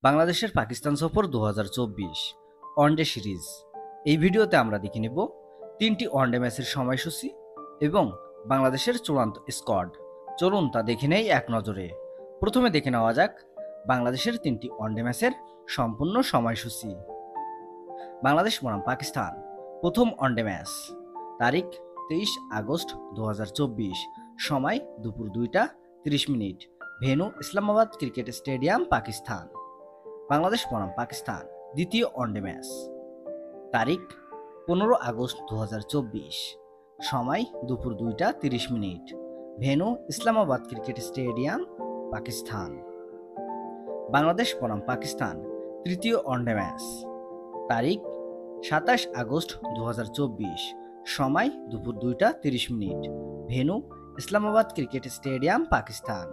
বাংলাদেশের পাকিস্তান সফর ২০২৪ one day series. এই ভিডিওতে আমরা দেখে নেব ৩টি ওয়ানডে ম্যাচের সময়সূচি এবং বাংলাদেশের চূড়ান্ত স্কোয়াড। চলুন তা দেখে নেই এক নজরে। প্রথমে দেখে নেওয়া যাক বাংলাদেশের ৩টি ওয়ানডে ম্যাচের সম্পূর্ণ সময়সূচি। বাংলাদেশ বনাম পাকিস্তান প্রথম ওয়ানডে ম্যাচ, তারিখ ২৩ আগস্ট ২০২৪, সময় দুপুর ২টা ৩০ minute, venue Islamabad cricket stadium, Pakistan. Bangladesh বনাম পাকিস্তান দ্বিতীয় ওয়ানডে ম্যাচ, তারিখ ১৫ আগস্ট ২০২৪, সময় দুপুর ২টা ৩০ minute, venue Islamabad cricket stadium, Pakistan. Bangladesh বনাম পাকিস্তান তৃতীয় ওয়ানডে ম্যাচ, তারিখ ২৭ আগস্ট ২০২৪, সময় দুপুর ২টা ৩০ minute, venue Islamabad cricket stadium, Pakistan.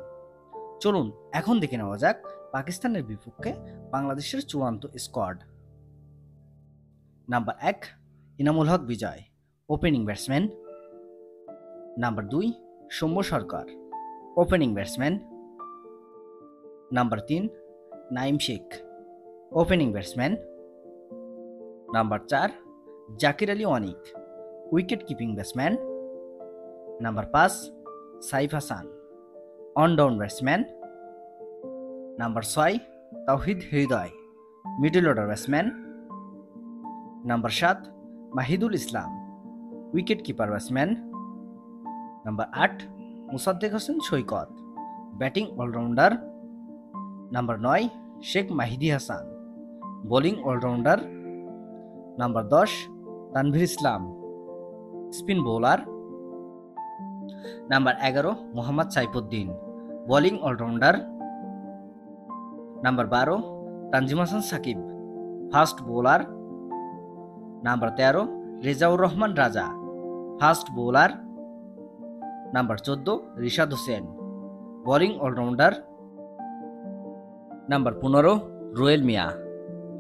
চলুন এখন দেখে নেওয়া যাক পাকিস্তানের বিপক্ষে বাংলাদেশের চূড়ান্ত squad. Number ১, Inamul Haque Bijoy, opening batsman. Number ২, Soumya Sarkar, opening batsman. Number ৩, Naim Sheikh, opening batsman. Number ৪, Jaker Ali Anik, wicket keeping batsman. Number ৫, Saif Hasan, one down batsman. Number ৬, Towhid Hridoy, middle order batsman. Number ৭, Mahidul Islam, wicket keeper batsman. Number ৮, Mosaddek Hossain Saikat, batting allrounder. Number ৯, Sheikh Mahedi Hasan, bowling allrounder. Number ১০, Tanvir Islam, spin bowler. Number ১১, Mohammad Saifuddin, bowling allrounder. Number ১২, Tanzim Hasan Sakib, fast bowler. Number ১৩, Rezaur Rahman Raja, fast bowler. Number ১৪, Rishad Hossain, bowling allrounder. Number ১৫, Ruyel Miah,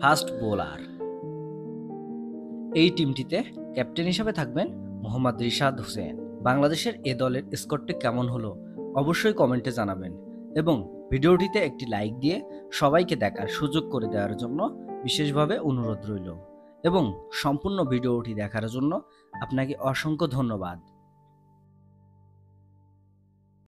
fast bowler. এই টিমটিতে captain হিসেবে থাকবেন মোহাম্মদ রিশাদ হোসেন। বাংলাদেশের এ দলের স্কোরটি কেমন হলো অবশ্যই কমেন্টে জানাবেন এবং ভিডিওটিতে একটি লাইক দিয়ে সবাইকে দেখার সুযোগ করে দেওয়ার জন্য বিশেষভাবে অনুরোধ রইল এবং সম্পূর্ণ ভিডিওটি দেখার জন্য আপনাকে অসংখ্য ধন্যবাদ।